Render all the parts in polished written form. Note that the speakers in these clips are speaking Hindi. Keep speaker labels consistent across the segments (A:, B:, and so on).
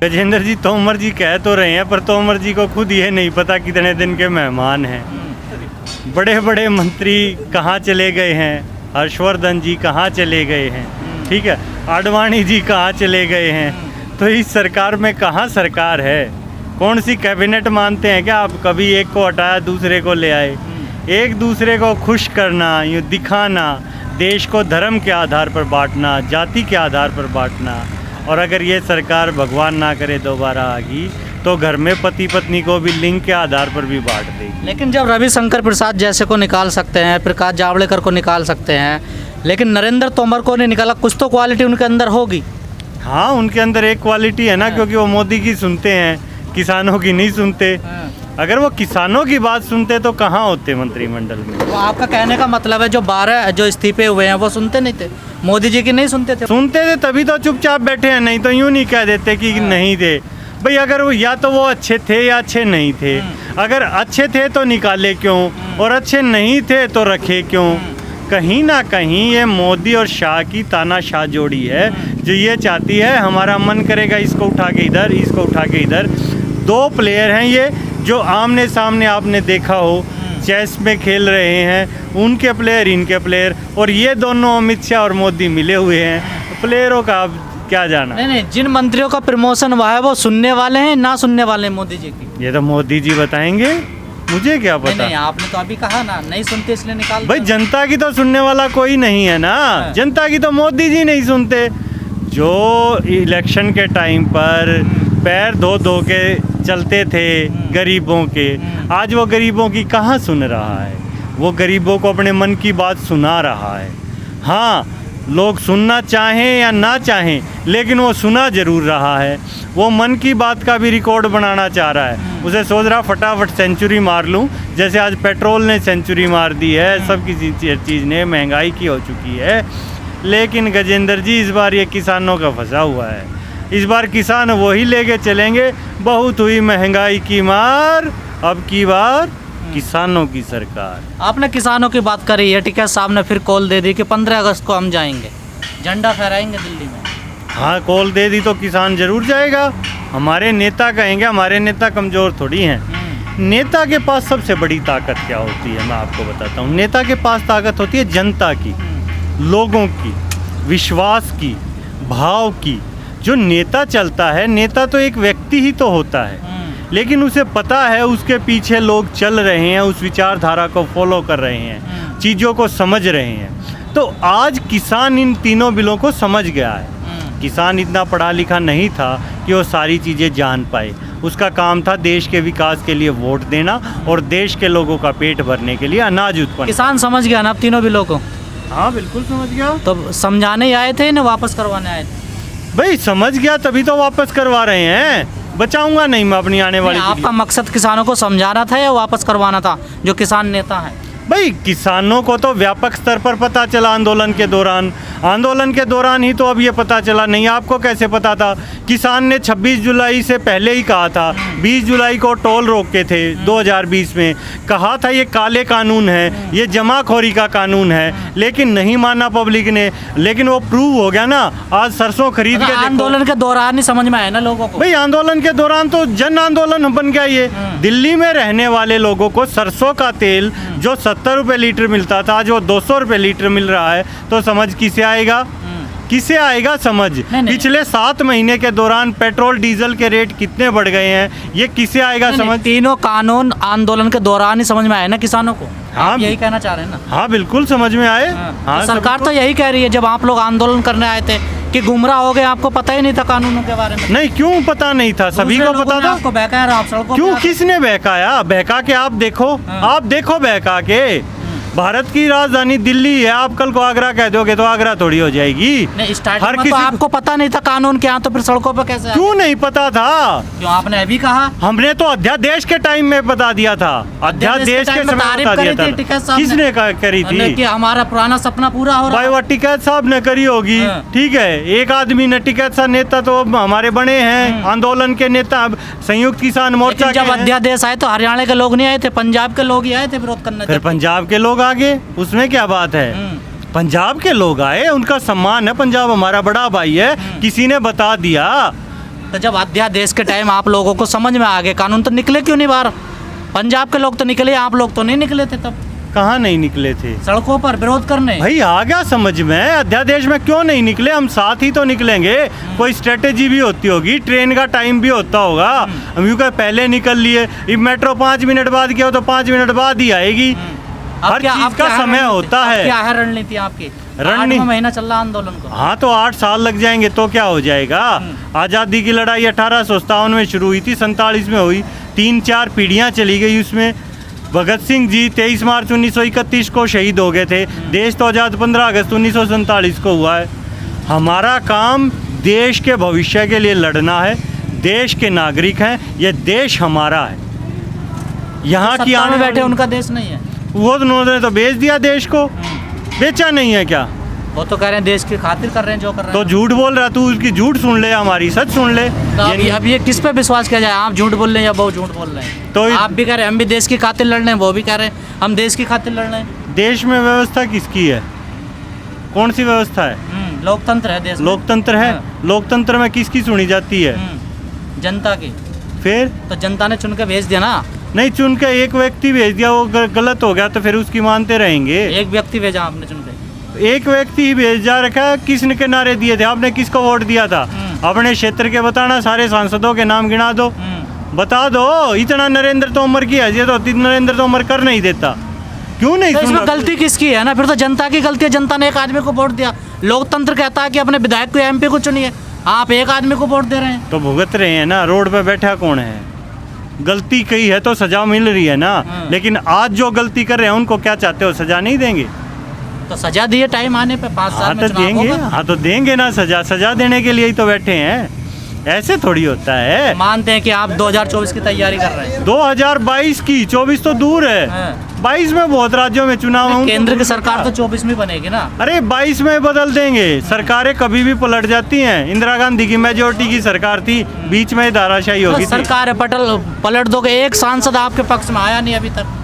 A: गजेंद्र जी तोमर जी कह तो रहे हैं, पर तोमर जी को खुद ये नहीं पता कितने दिन के मेहमान हैं। बड़े बड़े मंत्री कहाँ चले गए हैं, हर्षवर्धन जी कहाँ चले गए हैं, ठीक है, आडवाणी जी कहाँ चले गए हैं। तो इस सरकार में कहाँ सरकार है? कौन सी कैबिनेट मानते हैं क्या आप? कभी एक को हटाया दूसरे को ले आए। एक दूसरे को खुश करना, यूँ दिखाना, देश को धर्म के आधार पर बांटना, जाति के आधार पर बांटना। और अगर ये सरकार भगवान ना करे दोबारा आ गई तो घर में पति पत्नी को भी लिंग के आधार पर भी बांट देगी।
B: लेकिन जब रविशंकर प्रसाद जैसे को निकाल सकते हैं, प्रकाश जावड़ेकर को निकाल सकते हैं, लेकिन नरेंद्र तोमर को नहीं निकाला, कुछ तो क्वालिटी उनके अंदर होगी।
A: हाँ, उनके अंदर एक क्वालिटी है ना, क्योंकि वो मोदी की सुनते हैं, किसानों की नहीं सुनते। अगर वो किसानों की बात सुनते तो कहाँ होते मंत्रिमंडल में।
B: तो आपका कहने का मतलब है जो 12 जो इस्तीफे हुए हैं वो सुनते नहीं थे, मोदी जी की नहीं सुनते थे?
A: सुनते थे तभी तो चुपचाप बैठे हैं, नहीं तो यूँ नहीं कह देते कि नहीं थे। भाई अगर वो या तो वो अच्छे थे या अच्छे नहीं थे। अगर अच्छे थे तो निकाले क्यों, और अच्छे नहीं थे तो रखे क्यों? कहीं ना कहीं ये मोदी और शाह की तानाशाह जोड़ी है, जो ये चाहती है हमारा मन करेगा इसको उठा के इधर, इसको उठा के इधर। दो प्लेयर हैं ये जो आमने सामने आपने देखा हो चेस में खेल रहे हैं, उनके प्लेयर इनके प्लेयर, और ये दोनों अमित शाह और मोदी मिले हुए हैं। प्लेयरों का अब क्या जाना।
B: नहीं, जिन मंत्रियों का प्रमोशन हुआ है वो सुनने वाले हैं ना सुनने वाले हैं मोदी जी की?
A: ये तो मोदी जी बताएंगे, मुझे क्या पता।
B: नहीं, आपने तो अभी कहा ना नहीं सुनते इसलिए निकाल।
A: भाई जनता की तो सुनने वाला कोई नहीं है ना, जनता की तो मोदी जी नहीं सुनते। जो इलेक्शन के टाइम पर पैर धो धो के चलते थे गरीबों के, आज वो गरीबों की कहाँ सुन रहा है? वो गरीबों को अपने मन की बात सुना रहा है। हाँ, लोग सुनना चाहें या ना चाहें, लेकिन वो सुना जरूर रहा है। वो मन की बात का भी रिकॉर्ड बनाना चाह रहा है। उसे सोच रहा फटाफट सेंचुरी मार लूं, जैसे आज पेट्रोल ने सेंचुरी मार दी है, सब किसी चीज़ ने महंगाई की हो चुकी है। लेकिन गजेंद्र जी इस बार ये किसानों का फंसा हुआ है। इस बार किसान वही लेके चलेंगे, बहुत हुई महंगाई की मार, अब की बार किसानों की सरकार।
B: आपने किसानों की बात करी है, टिकैत साहब ने फिर कॉल दे दी कि 15 अगस्त को हम जाएंगे, झंडा फहराएंगे दिल्ली में।
A: हाँ, कॉल दे दी तो किसान जरूर जाएगा। हमारे नेता कहेंगे, हमारे नेता कमज़ोर थोड़ी हैं। नेता के पास सबसे बड़ी ताकत क्या होती है, मैं आपको बताता हूँ। नेता के पास ताकत होती है जनता की, लोगों की, विश्वास की, भाव की। जो नेता चलता है, नेता तो एक व्यक्ति ही तो होता है, लेकिन उसे पता है उसके पीछे लोग चल रहे हैं, उस विचारधारा को फॉलो कर रहे हैं, चीज़ों को समझ रहे हैं। तो आज किसान इन तीनों बिलों को समझ गया है। किसान इतना पढ़ा लिखा नहीं था कि वो सारी चीज़ें जान पाए। उसका काम था देश के विकास के लिए वोट देना और देश के लोगों का पेट भरने के लिए अनाज उत्पन्न।
B: किसान समझ गया ना अब तीनों बिलों को?
A: हाँ, बिल्कुल समझ गया।
B: तो समझाने ही आए थे ना वापस करवाने आए थे?
A: भाई समझ गया तभी तो वापस करवा रहे हैं। बचाऊंगा नहीं मैं अपनी आने वाली।
B: आपका मकसद किसानों को समझाना था या वापस करवाना था, जो किसान नेता हैं?
A: भाई किसानों को तो व्यापक स्तर पर पता चला आंदोलन के दौरान ही तो अब ये पता चला। नहीं, आपको कैसे पता था? किसान ने 26 जुलाई से पहले ही कहा था। 20 जुलाई को टोल रोके थे 2020 में, कहा था ये काले कानून है, ये जमाखोरी का कानून है, लेकिन नहीं माना पब्लिक ने। लेकिन वो प्रूव हो गया ना, आज सरसों खरीद के
B: आंदोलन के दौरान ही समझ में आया ना लोगों को।
A: भाई आंदोलन के दौरान तो जन आंदोलन बन गया ये। दिल्ली में रहने वाले लोगों को सरसों का तेल जो 70 रुपये लीटर मिलता था, आज वो 200 रुपये लीटर मिल रहा है। तो समझ किसे आएगा? किसे आएगा समझ? पिछले 7 महीने के दौरान पेट्रोल डीजल के रेट कितने बढ़ गए हैं, ये किसे आएगा समझ?
B: तीनों कानून आंदोलन के दौरान ही समझ में आए ना किसानों को। हाँ, यही कहना चाह रहे हैं ना?
A: हाँ, बिल्कुल समझ में आए।
B: हाँ, सरकार तो यही कह रही है, जब आप लोग आंदोलन करने आए थे कि गुमराह हो गए, आपको पता ही नहीं था कानूनों के बारे में।
A: नहीं, क्यों पता नहीं था? सभी को पता था।
B: आपको बहकाया, आप सड़कों
A: क्यों? किसने बहकाया? बहका के आप देखो, आप देखो बहका के। भारत की राजधानी दिल्ली है, आप कल को आगरा कह दोगे तो आगरा थोड़ी हो जाएगी।
B: हर किसी तो आपको पता नहीं था कानून क्या, तो फिर सड़कों पर कैसे?
A: क्यों नहीं पता था?
B: जो आपने अभी कहा,
A: हमने तो अध्यादेश के टाइम में बता दिया था। अध्यादेश के समय बता दिया था। किसने करी थी?
B: कि हमारा पुराना सपना पूरा हो रहा है।
A: भाई वो टिकैत साहब ने करी होगी, ठीक है। एक आदमी ने, टिकैत साहब नेता तो हमारे बने हैं, आंदोलन के नेता, संयुक्त किसान मोर्चा के।
B: जब अध्यादेश आए तो हरियाणा के लोग नहीं आए थे, पंजाब के लोग ही आए थे विरोध करने।
A: फिर पंजाब के लोग आगे, उसमें क्या बात है? पंजाब के लोग आए, उनका सम्मान है। पंजाब हमारा बड़ा भाई है, किसी ने बता दिया।
B: तो जब अध्यादेश के टाइम आप लोगों को समझ में आ गए कानून, तो निकले क्यों नहीं बाहर? पंजाब के लोग तो निकले, आप लोग तो नहीं निकले थे तब
A: कहाँ नहीं निकले थे
B: सड़कों पर विरोध करने।
A: भाई आ गया समझ में, अध्यादेश में क्यों नहीं निकले? हम साथ ही तो निकलेंगे। कोई स्ट्रेटेजी भी होती होगी, ट्रेन का टाइम भी होता होगा। हम यूँ पहले निकल लिए, ये मेट्रो 5 मिनट बाद किया हो तो 5 मिनट बाद ही आएगी। हर चीज का समय होता है।
B: क्या है रणनीति आपकी?
A: रणनीति
B: 8वां महीना चल रहा आंदोलन को।
A: हाँ तो 8 साल लग जाएंगे तो क्या हो जाएगा। आज़ादी की लड़ाई 1857 में शुरू हुई थी, 47 में हुई, 3-4 पीढ़ियाँ चली गई उसमें। भगत सिंह जी 23 मार्च 1931 को शहीद हो गए थे। देश तो आज़ाद 15 अगस्त 1947 को हुआ है। हमारा काम देश के भविष्य के लिए लड़ना है। देश के नागरिक हैं, ये देश हमारा है। यहाँ की
B: सत्ता में
A: आने
B: बैठे
A: वाली-
B: उनका देश नहीं है।
A: वो तो उन्होंने तो बेच दिया देश को, बेचा नहीं है क्या?
B: वो तो कह रहे हैं देश की खातिर कर रहे हैं जो कर रहे
A: तो
B: हैं।
A: झूठ बोल रहा, तू उसकी झूठ सुन ले, हमारी सच सुन ले।
B: तो अब ये किस पे विश्वास किया जाए? आप झूठ बोल रहे हैं या वो झूठ बोल रहे हैं?
A: तो
B: आप भी कह रहे हैं हम भी देश की खातिर लड़ रहे हैं, वो भी कह रहे हैं हम देश की खातिर लड़ रहे हैं।
A: देश में व्यवस्था किसकी है? कौन सी व्यवस्था है?
B: लोकतंत्र है देश में।
A: लोकतंत्र है।
B: हाँ।
A: लोकतंत्र में किसकी सुनी जाती है?
B: जनता की।
A: फिर
B: तो जनता ने चुन के भेज दिया ना।
A: नहीं, चुन के एक व्यक्ति भेज दिया, वो गलत हो गया तो फिर उसकी मानते रहेंगे।
B: एक व्यक्ति भेजा आपने चुन के।
A: एक व्यक्ति ही भेजा रखा है। किसने के नारे दिए थे? आपने किसको वोट दिया था? अपने क्षेत्र के बताना, सारे सांसदों के नाम गिना दो, बता दो। इतना नरेंद्र तोमर की हैसियत होती, नरेंद्र तोमर कर नहीं देता। क्यों नहीं
B: तो इसमें
A: सुना?
B: गलती किसकी है ना? फिर तो जनता की गलती है। जनता ने एक आदमी को वोट दिया। लोकतंत्र कहता है कि अपने विधायक को, एमपी को चुनिए। आप एक आदमी को वोट दे रहे हैं।
A: तो भुगत रहे हैं ना, रोड पे बैठा कौन है? गलती कही है तो सजा मिल रही है ना। लेकिन आज जो गलती कर रहे हैं उनको क्या चाहते हो? सजा नहीं देंगे?
B: तो सजा दिए टाइम आने पे 5 साल
A: हाँ
B: में
A: तो
B: चुनाव
A: देंगे,
B: होगा।
A: हाँ तो देंगे ना सजा। सजा देने के लिए ही तो बैठे हैं, ऐसे थोड़ी होता है।
B: मानते हैं कि आप 2024 की तैयारी कर रहे हैं।
A: 2022 की, 24 तो दूर है।
B: हाँ।
A: 22 में बहुत राज्यों में चुनाव होंगे।
B: केंद्र की सरकार तो 24 में बनेगी ना।
A: अरे 22 में बदल देंगे। सरकारें कभी भी पलट जाती हैं। इंदिरा गांधी की मेजोरिटी की सरकार थी, बीच में धाराशाही हो गई थी।
B: सरकार है, पलट दोगे। एक सांसद आपके पक्ष में आया नहीं अभी तक।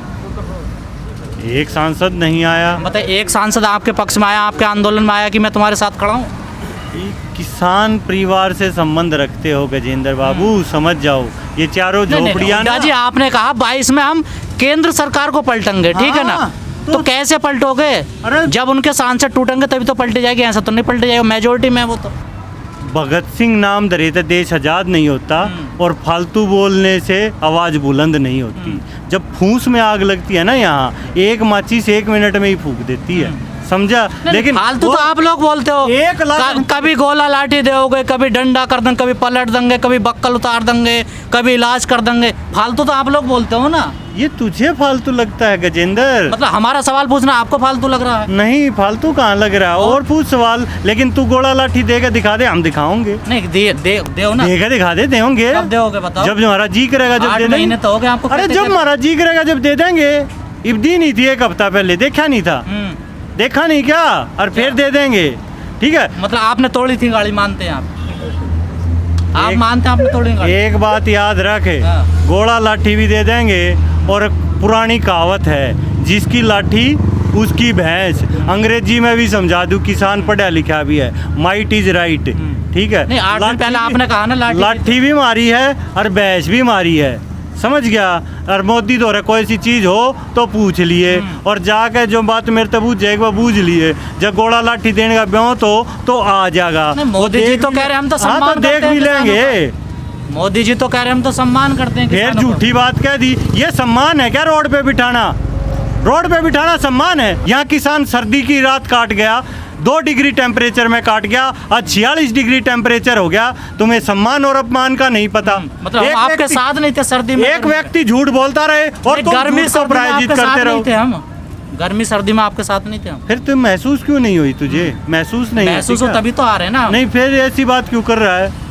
A: एक सांसद नहीं आया।
B: बताइए, एक सांसद आपके पक्ष में आया, आपके आंदोलन में आया कि मैं तुम्हारे साथ खड़ा हूँ?
A: किसान परिवार से संबंध रखते हो गजेंद्र बाबू, समझ जाओ। ये चारों झोपड़ियां ना,
B: जी आपने कहा 22 में हम केंद्र सरकार को पलटेंगे, ठीक है ना?
A: हाँ,
B: तो कैसे पलटोगे?
A: अरे
B: जब उनके सांसद टूटेंगे तभी तो पलटी जाएगी, ऐसा तो नहीं पलटी जाएगी। मेजोरिटी में है वो तो।
A: भगत सिंह नाम धरे थे, देश आजाद नहीं होता। और फालतू बोलने से आवाज बुलंद नहीं होती। जब फूस में आग लगती है ना, यहाँ एक माचिस 1 मिनट में ही फूंक देती है, समझा? लेकिन
B: फालतू तो आप लोग बोलते हो।
A: 1 लाख
B: कभी गोला लाठी दोगे, कभी डंडा कर देंगे, कभी पलट देंगे, कभी बक्कल उतार देंगे, कभी इलाज कर देंगे। फालतू तो आप लोग बोलते हो ना।
A: ये तुझे फालतू लगता है गजेंद्र?
B: मतलब हमारा सवाल पूछना आपको फालतू लग रहा है?
A: नहीं, फालतू कहाँ लग रहा है। और पूछ सवाल। लेकिन तू गोला लाठी देगा, दिखा दे, हम दिखाओंगे।
B: नहीं दे ना।
A: देगा, दिखा दे, देंगे।
B: कब दोगे बताओ?
A: जब हमारा जी करेगा, जब
B: 8
A: दे
B: महीने
A: देंगे।
B: तो हो गए आपको
A: अरे
B: कहते
A: जब
B: कहते।
A: हमारा जी करेगा जब दे देंगे। इब दी नहीं थी 1 हफ्ता पहले, देखा नहीं था? देखा नहीं क्या? और फिर दे देंगे, ठीक है?
B: मतलब आपने तोड़ी थी गाड़ी, मानते हैं आप मानते हैं आपने तोड़ी गाड़ी?
A: एक बात याद रख,
B: हाँ।
A: गोला लाठी भी दे देंगे। और पुरानी कहावत है, जिसकी लाठी उसकी भैंस। अंग्रेजी में भी समझा दूं, किसान पढ़ा लिखा भी है, माइट इज राइट, ठीक है?
B: नहीं, 8 दिन पहले आपने कहा ना
A: लाठी भी मारी है और भैंस भी मारी है, समझ गया? और मोदी द्वारा कोई सी चीज हो तो पूछ लिए, और जाके जो बात मेरे तक पूछ जाएगी वो बूझ लिए। जब गोला लाठी देने का ब्यों तो आ जाएगा।
B: नहीं, मोदी जी तो कह रहे हम तो
A: हाँ,
B: सम्मान
A: तो देख
B: करते हैं
A: भी लेंगे।
B: किसानों का। मोदी जी तो कह रहे हम तो सम्मान करते हैं
A: फिर
B: किसानों का।
A: झूठी बात कह दी। ये सम्मान है क्या? रोड पे बिठाना, रोड पे बिठाना सम्मान है? यहाँ किसान सर्दी की रात काट गया, 2 डिग्री टेम्परेचर में काट गया, आज 46 डिग्री टेम्परेचर हो गया। तुम्हें सम्मान और अपमान का नहीं पता।
B: मतलब हम आपके साथ नहीं थे सर्दी में।
A: एक व्यक्ति झूठ बोलता रहे और तुम
B: गर्मी
A: झूठ को
B: सर्दी में
A: प्रायोजित
B: आपके साथ
A: करते
B: नहीं थे
A: रहो।
B: हम। गर्मी सर्दी में आपके साथ नहीं थे हम।
A: फिर तुम महसूस क्यों नहीं हुई? तुझे महसूस नहीं
B: महसूस
A: होती
B: हो तभी तो आ रहे हैं ना।
A: नहीं, फिर ऐसी बात क्यों कर रहा है?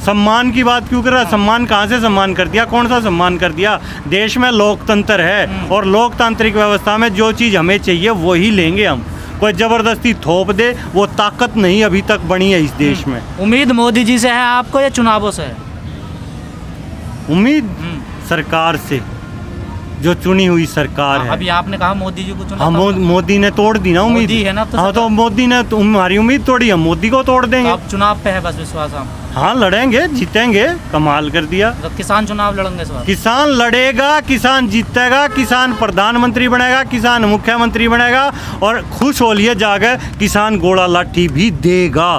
A: सम्मान की बात क्यों कर रहा है? सम्मान कहाँ से सम्मान कर दिया? कौन सा सम्मान कर दिया? देश में लोकतंत्र है, और लोकतांत्रिक व्यवस्था में जो चीज़ हमें चाहिए वही लेंगे हम। कोई ज़बरदस्ती थोप दे, वो ताकत नहीं अभी तक बनी है इस देश में।
B: उम्मीद मोदी जी से है आपको या चुनावों से है?
A: उम्मीद सरकार से, जो चुनी हुई सरकार है।
B: अभी आपने कहा मोदी जी को चुना,
A: हाँ, मोदी ने तोड़ दी ना उम्मीद।
B: मोदी है ना, तो
A: हाँ, तो मोदी ने हमारी उम्मीद तोड़ी, हम मोदी को तोड़
B: तो
A: देंगे।
B: आप चुनाव पे है बस विश्वास आप?
A: हाँ, लड़ेंगे, जीतेंगे, कमाल कर दिया।
B: तो किसान चुनाव लड़ेंगे इस बार?
A: किसान लड़ेगा, किसान जीतेगा, किसान प्रधानमंत्री बनेगा, किसान मुख्यमंत्री बनेगा, और खुश होलिए जाकर किसान गोड़ा लाठी भी देगा।